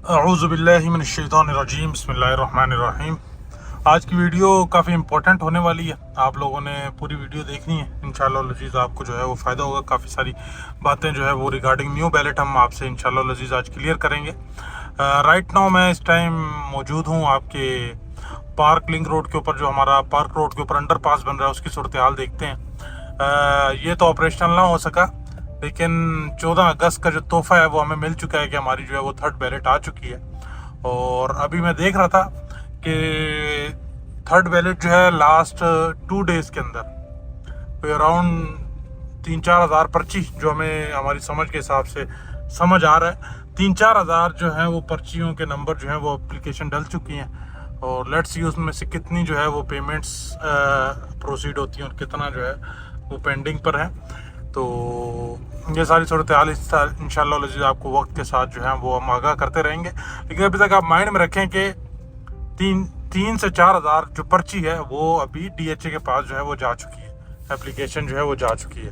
अऊज़ुबिल्लाहिमिनश्शैतानिर्रजीम बिस्मिल्लाहिर्रहमानिर्रहीम। आज की वीडियो काफ़ी इंपॉर्टेंट होने वाली है। आप लोगों ने पूरी वीडियो देखनी है। इंशाल्लाह लजीज़ आपको जो है वो फ़ायदा होगा। काफ़ी सारी बातें जो है वो रिगार्डिंग न्यू बैलेट हम आपसे इंशाल्लाह लजीज़ आज क्लियर करेंगे। राइट नाउ मैं इस टाइम मौजूद हूँ आपके पार्क लिंक रोड के ऊपर। जो हमारा पार्क रोड के ऊपर अंडरपास बन रहा है उसकी सूरत हाल देखते हैं। ये तो ऑपरेशनल ना हो सका, लेकिन 14 अगस्त का जो तोहफा है वो हमें मिल चुका है कि हमारी जो है वो थर्ड बैलेट आ चुकी है। और अभी मैं देख रहा था कि थर्ड बैलेट जो है लास्ट 2 डेज के अंदर अराउंड 3-4 हज़ार पर्ची, जो हमें हमारी समझ के हिसाब से समझ आ रहा है 3-4 हज़ार जो है वो पर्चियों के नंबर जो है वो एप्लीकेशन डल चुकी हैं। और लेट्स सी उसमें से कितनी जो है वो पेमेंट्स प्रोसीड होती हैं और कितना जो है वो पेंडिंग पर है। तो ये सारी सूरत हाल इंशाल्लाह लजीज़ आपको वक्त के साथ जो है वो हम आगाह करते रहेंगे। लेकिन अभी तक आप माइंड में रखें कि 3 से 4 हज़ार जो पर्ची है वो अभी DHA के पास जो है वो जा चुकी है, एप्लीकेशन जो है वो जा चुकी है।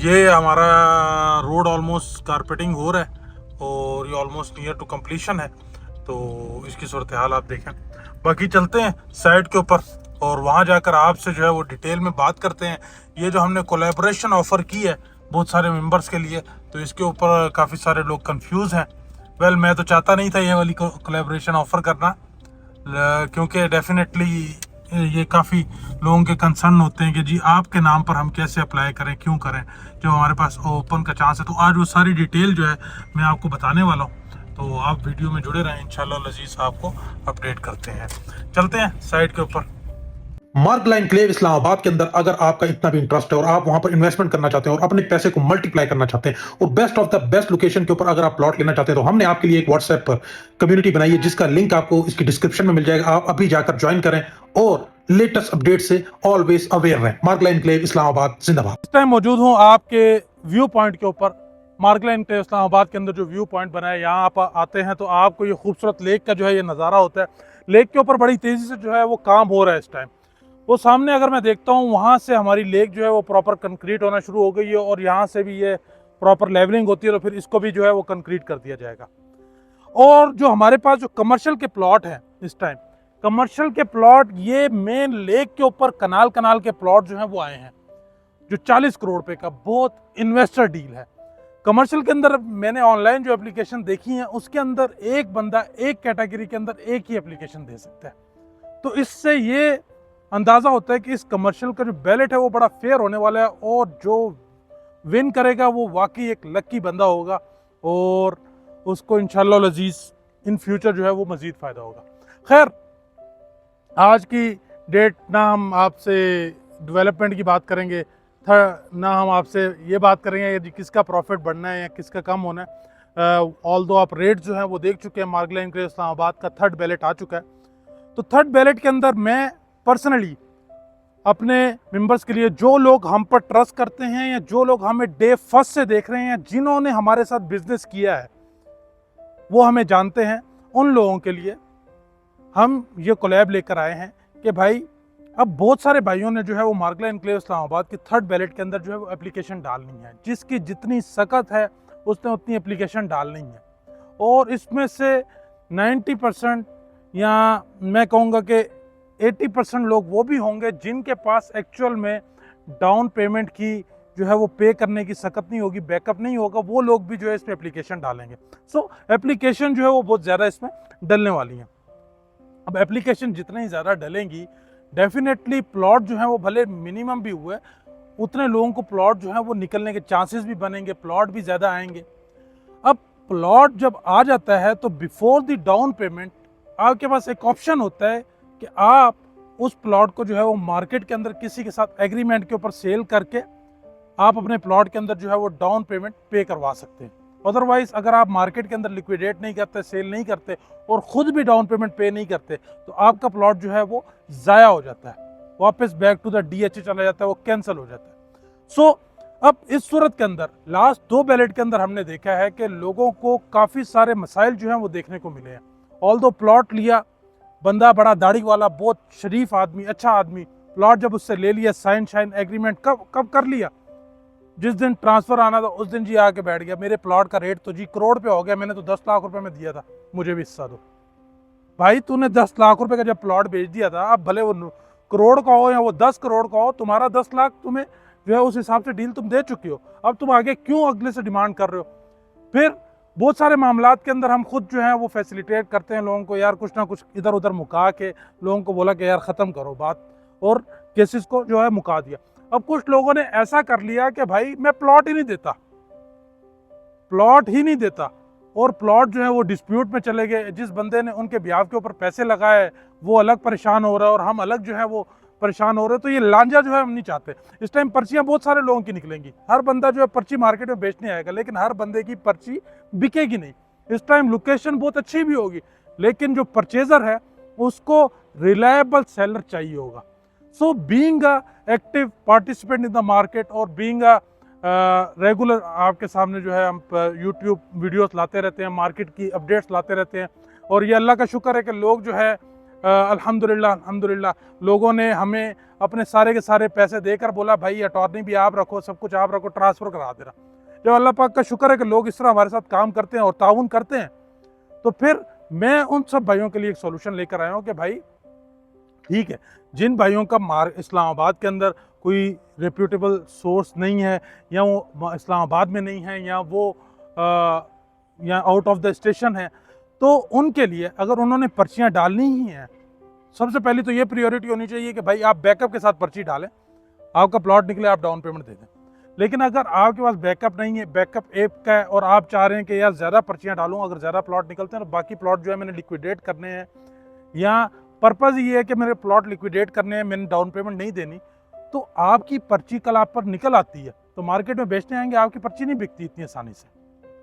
ये हमारा रोड ऑलमोस्ट कारपेटिंग हो रहा है और ये ऑलमोस्ट नियर टू कंप्लीशन है। तो इसकी सूरत हाल आप देखें। बाकी चलते हैं साइड के ऊपर और वहाँ जाकर आपसे जो है वो डिटेल में बात करते हैं। ये जो हमने कोलैबोरेशन ऑफ़र की है बहुत सारे मेंबर्स के लिए, तो इसके ऊपर काफ़ी सारे लोग कंफ्यूज हैं। मैं तो चाहता नहीं था ये वाली कोलैबोरेशन ऑफ़र करना, क्योंकि डेफिनेटली ये काफ़ी लोगों के कंसर्न होते हैं कि जी आपके नाम पर हम कैसे अप्लाई करें, क्यों करें, जब हमारे पास ओपन का चांस है। तो आज वो सारी डिटेल जो है मैं आपको बताने वाला हूँ, तो आप वीडियो में जुड़े रहें। इंशाल्लाह लजीज़ आपको अपडेट करते हैं। चलते हैं साइड के ऊपर। मार्गला एनक्लेव इस्लामाबाद के अंदर अगर आपका इतना भी इंटरेस्ट है और आप वहां पर इन्वेस्टमेंट करना चाहते हैं और अपने पैसे को मल्टीप्लाई करना चाहते हैं और best of the best location के ऊपर अगर आप प्लॉट लेना चाहते हैं, तो हमने आपके लिए एक व्हाट्सएप पर कम्युनिटी बनाई है जिसका लिंक आपको इसकी डिस्क्रिप्शन में मिल जाएगा। आप अभी जाकर ज्वाइन करें और लेटेस्ट अपडेट से ऑलवेज अवेयर रहें। मार्गला एनक्लेव इस्लामाबाद जिंदाबाद। इस टाइम मौजूद हूँ आपके व्यू पॉइंट के ऊपर। मार्गला एनक्लेव इस्लामाबाद के अंदर जो व्यू पॉइंट बना है, यहाँ आप आते हैं तो आपको ये खूबसूरत लेक का जो है ये नज़ारा होता है। लेक के ऊपर बड़ी तेज़ी से जो है वो काम हो रहा है इस टाइम। वो सामने अगर मैं देखता हूँ वहाँ से हमारी लेक जो है वो प्रॉपर कंक्रीट होना शुरू हो गई है और यहाँ से भी ये प्रॉपर लेवलिंग होती है, तो फिर इसको भी जो है वो कंक्रीट कर दिया जाएगा। और जो हमारे पास जो कमर्शियल के प्लॉट हैं इस टाइम, कमर्शियल के प्लॉट ये मेन लेक के ऊपर कनाल के प्लॉट जो हैं वो आए हैं, जो 40 करोड़ रुपए का बहुत इन्वेस्टर डील है। कमर्शियल के अंदर मैंने ऑनलाइन जो एप्लीकेशन देखी है उसके अंदर एक बंदा एक कैटेगरी के अंदर एक ही एप्लीकेशन दे सकता है। तो इससे ये अंदाज़ा होता है कि इस कमर्शियल का जो बैलेट है वो बड़ा फेयर होने वाला है और जो विन करेगा वो वाकई एक लकी बंदा होगा और उसको इंशाल्लाह लजीज इन फ्यूचर जो है वो मज़ीद फ़ायदा होगा। खैर, आज की डेट ना हम आपसे डेवलपमेंट की बात करेंगे, ना हम आपसे ये बात करेंगे कि किसका प्रॉफिट बढ़ना है या किसका कम होना है। ऑल दो आप रेट जो हैं वो देख चुके हैं। मार्गला एनक्लेव इस्लामाबाद का थर्ड बैलेट आ चुका है। तो थर्ड बैलेट के अंदर मैं पर्सनली अपने मेंबर्स के लिए, जो लोग हम पर ट्रस्ट करते हैं या जो लोग हमें डे फर्स्ट से देख रहे हैं, जिन्होंने हमारे साथ बिजनेस किया है, वो हमें जानते हैं, उन लोगों के लिए हम ये कोलैब लेकर आए हैं कि भाई अब बहुत सारे भाइयों ने जो है वो मार्गला एनक्लेव इस्लामाबाद की थर्ड बैलेट के अंदर जो है वो एप्लीकेशन डालनी है। जिसकी जितनी सकत है उसने उतनी एप्लीकेशन डालनी है। और इसमें से 90% या मैं कहूँगा कि 80% लोग वो भी होंगे जिनके पास एक्चुअल में डाउन पेमेंट की जो है वो पे करने की सकत नहीं होगी, बैकअप नहीं होगा। वो लोग भी जो है इस पर एप्लीकेशन डालेंगे। सो एप्लीकेशन जो है वो बहुत ज़्यादा इसमें डलने वाली हैं। अब एप्लीकेशन जितनी ज़्यादा डलेंगी, डेफिनेटली प्लॉट जो है वो भले मिनिमम भी हुए, उतने लोगों को प्लॉट जो है वो निकलने के चांसेस भी बनेंगे, प्लॉट भी ज़्यादा आएंगे। अब प्लॉट जब आ जाता है तो बिफोर द डाउन पेमेंट आपके पास एक ऑप्शन होता है कि आप उस प्लॉट को जो है वो मार्केट के अंदर किसी के साथ एग्रीमेंट के ऊपर सेल करके आप अपने प्लॉट के अंदर जो है वो डाउन पेमेंट पे करवा सकते हैं। अदरवाइज अगर आप मार्केट के अंदर लिक्विडेट नहीं करते, सेल नहीं करते और ख़ुद भी डाउन पेमेंट पे नहीं करते, तो आपका प्लॉट जो है वो ज़ाया हो जाता है, वापस बैक टू द DHA चला जाता है, वो कैंसिल हो जाता है। सो अब इस सूरत के अंदर लास्ट 2 बैलेट के अंदर हमने देखा है कि लोगों को काफ़ी सारे मसाइल जो हैं वो देखने को मिले हैं। ऑल दो प्लॉट लिया, बंदा बड़ा दाढ़ी वाला, बहुत शरीफ आदमी, अच्छा आदमी, प्लॉट जब उससे ले लिया, साइन शाइन एग्रीमेंट कब कर लिया, जिस दिन ट्रांसफ़र आना था उस दिन जी आके बैठ गया, मेरे प्लॉट का रेट तो जी करोड़ पे हो गया, मैंने तो 10 लाख रुपए में दिया था, मुझे भी हिस्सा दो। भाई तूने 10 लाख रुपए का जब प्लॉट बेच दिया था, अब भले वो करोड़ का हो या वो 10 करोड़ का हो, तुम्हारा 10 लाख तुम्हें जो है उस हिसाब से डील तुम दे चुके हो, अब तुम आगे क्यों अगले से डिमांड कर रहे हो? फिर बहुत सारे मामलात के अंदर हम खुद जो है वो फैसिलिटेट करते हैं लोगों को, यार कुछ ना कुछ इधर उधर मुका के लोगों को बोला कि यार ख़त्म करो बात, और केसेस को जो है मुका दिया। अब कुछ लोगों ने ऐसा कर लिया कि भाई मैं प्लॉट ही नहीं देता, प्लॉट ही नहीं देता, और प्लॉट जो है वो डिस्प्यूट में चले गए। जिस बंदे ने उनके ब्याह के ऊपर पैसे लगाए वो अलग परेशान हो रहा है और हम अलग जो है वो परेशान हो रहे हैं। तो ये लांझा जो है हम नहीं चाहते। इस टाइम पर्चियां बहुत सारे लोगों की निकलेंगी, हर बंदा जो है पर्ची मार्केट में बेचने आएगा, लेकिन हर बंदे की पर्ची बिकेगी नहीं। इस टाइम लोकेशन बहुत अच्छी भी होगी, लेकिन जो परचेजर है उसको रिलायबल सेलर चाहिए होगा। So being a active participant in the market और बीइंग अ रेगुलर, आपके सामने जो है हम यूट्यूब वीडियोस लाते रहते हैं, मार्केट की अपडेट्स लाते रहते हैं, और ये अल्लाह का शुक्र है कि लोग जो है अल्हम्दुलिल्लाह अल्हम्दुलिल्लाह लोगों ने हमें अपने सारे के सारे पैसे देकर बोला भाई अटॉर्नी भी आप रखो, सब कुछ आप रखो, ट्रांसफ़र करा देना। जब अल्लाह पाक का शुक्र है कि लोग इस तरह हमारे साथ काम करते हैं और ताउन करते हैं, तो फिर मैं उन सब भाइयों के लिए एक सोल्यूशन लेकर आया हूँ कि भाई ठीक है, जिन भाइयों का इस्लामाबाद के अंदर कोई रेप्यूटेबल सोर्स नहीं है, या वो इस्लामाबाद में नहीं है, या वो या आउट ऑफ द स्टेशन है, तो उनके लिए अगर उन्होंने पर्चियां डालनी ही हैं, सबसे पहले तो ये प्रायोरिटी होनी चाहिए कि भाई आप बैकअप के साथ पर्ची डालें, आपका प्लॉट निकले आप डाउन पेमेंट दे दें। लेकिन अगर आपके पास बैकअप नहीं है, बैकअप ऐप का है, और आप चाह रहे हैं कि यार ज़्यादा पर्चियां डालूं, अगर ज़्यादा प्लॉट निकलते हैं तो बाकी प्लॉट जो है मैंने लिक्विडेट करने हैं, या पर्पज़ ये है कि मेरे प्लॉट लिक्विडेट करने हैं, मैंने डाउन पेमेंट नहीं देनी, तो आपकी पर्ची कल आप पर निकल आती है तो मार्केट में बेचने आएंगे, आपकी पर्ची नहीं बिकती इतनी आसानी से।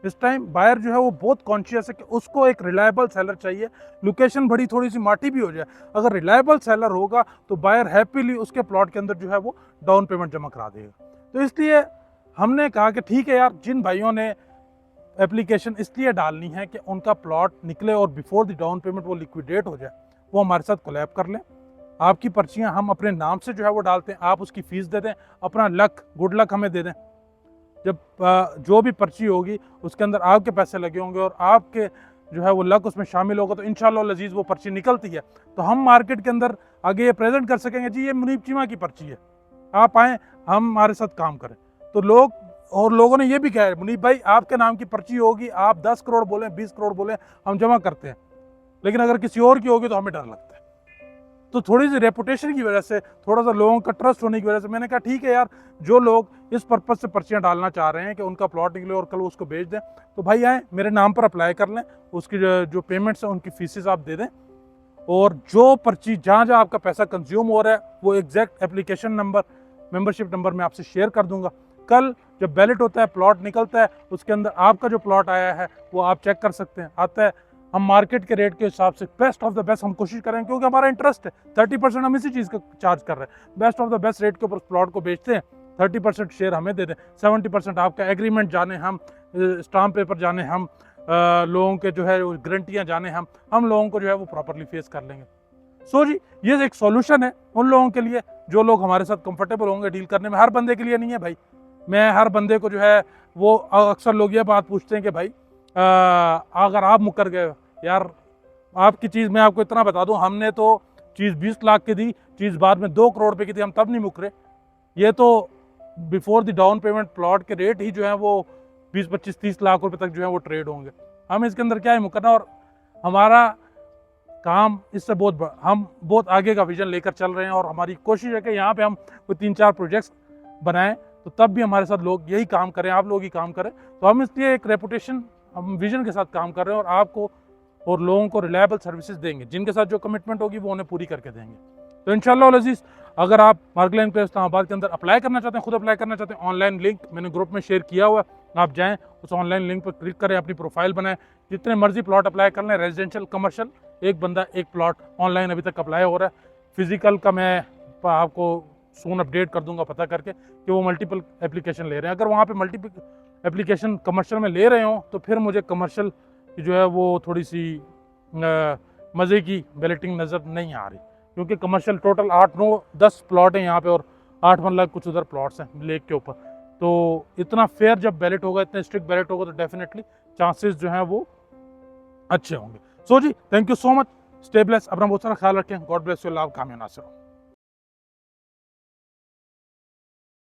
इस टाइम बायर जो है वो बहुत कॉन्शियस है कि उसको एक रिलायबल सेलर चाहिए, लोकेशन बड़ी थोड़ी सी माटी भी हो जाए, अगर रिलायबल सेलर होगा तो बायर हैप्पीली उसके प्लॉट के अंदर जो है वो डाउन पेमेंट जमा करा देगा। तो इसलिए हमने कहा कि ठीक है यार, जिन भाइयों ने एप्लीकेशन इसलिए डालनी है कि उनका प्लॉट निकले और बिफोर द डाउन पेमेंट वो लिक्विडेट हो जाए, वो हमारे साथ कोलैब कर लें। आपकी पर्चियां हम अपने नाम से जो है वो डालते हैं, आप उसकी फ़ीस दे दें, अपना लक गुड लक हमें दे दें। जब जो भी पर्ची होगी उसके अंदर आपके पैसे लगे होंगे और आपके जो है वो लक उसमें शामिल होगा, तो इंशाल्लाह लजीज वो पर्ची निकलती है तो हम मार्केट के अंदर आगे ये प्रेजेंट कर सकेंगे, जी ये मुनीब चीमा की पर्ची है, आप आएँ हम हमारे साथ काम करें। तो लोगों ने ये भी कहा है मुनीब भाई आपके नाम की पर्ची होगी, आप 10 करोड़ बोलें 20 करोड़ बोलें हम जमा करते हैं, लेकिन अगर किसी और की होगी तो हमें डर लगता है। तो थोड़ी सी रेपुटेशन की वजह से, थोड़ा सा लोगों का ट्रस्ट होने की वजह से मैंने कहा ठीक है यार, जो लोग इस पर्पज़ से पर्चियां डालना चाह रहे हैं कि उनका प्लॉट निकले और कल उसको बेच दें, तो भाई आए मेरे नाम पर अप्लाई कर लें, उसकी जो पेमेंट्स हैं उनकी फीसेस आप दे दें, और जो पर्ची जहाँ जहाँ आपका पैसा कंज्यूम हो रहा है वो exact application number, membership number मैं आपसे शेयर कर दूंगा। कल जब बैलेट होता है, प्लॉट निकलता है, उसके अंदर आपका जो प्लॉट आया है वो आप चेक कर सकते हैं, आता है हम मार्केट के रेट के हिसाब से बेस्ट ऑफ द बेस्ट हम कोशिश करें, क्योंकि हमारा इंटरेस्ट है। 30% हम इसी चीज़ का चार्ज कर रहे हैं, best of the best rate के ऊपर प्लॉट को बेचते हैं, 30% शेयर हमें दे दें, 70% आपका एग्रीमेंट जाने हम, स्टाम्प पेपर जाने हम, लोगों के जो है गारंटियाँ जाने हम लोगों को जो है वो प्रॉपरली फेस कर लेंगे। सो जी ये एक सॉल्यूशन है उन लोगों के लिए जो लोग हमारे साथ कंफर्टेबल होंगे डील करने में। हर बंदे के लिए नहीं है भाई, मैं हर बंदे को जो है वो, अक्सर लोग ये बात पूछते हैं कि भाई अगर आप मुकर गए, यार आपकी चीज़ मैं आपको इतना बता दूं, हमने तो चीज़ 20 लाख की दी, चीज़ बाद में 2 करोड़ रुपए की थी, हम तब नहीं मुकरे। ये तो before the down payment plot के रेट ही जो है वो 20, 25, 30 लाख रुपए तक जो है वो ट्रेड होंगे। हम इसके अंदर क्या है मुकरना, और हमारा काम इससे हम बहुत आगे का विजन लेकर चल रहे हैं, और हमारी कोशिश है कि यहाँ पे हम कोई 3-4 प्रोजेक्ट्स बनाएं, तो तब भी हमारे साथ लोग यही काम करें, आप लोग ही काम करें। तो हम इसलिए एक रेपुटेशन, हम विजन के साथ काम कर रहे हैं, और आपको और लोगों को रिलायबल सर्विसेज देंगे, जिनके साथ जो कमिटमेंट होगी वो उन्हें पूरी करके देंगे। तो इंशाल्लाह अज़ीज़, अगर आप मार्केट लाइन इस्लामाबाद के अंदर अप्लाई करना चाहते हैं, खुद अप्लाई करना चाहते हैं, ऑनलाइन लिंक मैंने ग्रुप में शेयर किया हुआ है, आप जाएँ उस ऑनलाइन लिंक पर क्लिक करें, अपनी प्रोफाइल बनाएं, जितने मर्जी प्लॉट अप्लाई कर लें, रेजिडेंशियल कमर्शियल, एक बंदा एक प्लॉट ऑनलाइन अभी तक अप्लाई हो रहा है। फिजिकल का मैं आपको सून अपडेट कर दूंगा पता करके कि वो मल्टीपल एप्लीकेशन ले रहे हैं। अगर वहाँ पे मल्टीपल एप्लीकेशन कमर्शियल में ले रहे हो तो फिर मुझे कमर्शियल जो है वो थोड़ी सी मज़े की बैलेटिंग नज़र नहीं आ रही, क्योंकि कमर्शियल टोटल 8, 9, 10 प्लॉट हैं यहाँ पे, और 8 मतलब कुछ उधर प्लॉट्स हैं लेक के ऊपर। तो इतना फेयर जब बैलेट होगा, इतने स्ट्रिक्ट बैलेट होगा, तो डेफिनेटली चांसेस जो हैं वो अच्छे होंगे। सो जी, thank you so much, stay bless, अपना बहुत सारा ख्याल रखें, गॉड ब्लेस यू, अल्लाह कामयाब नासिर हो।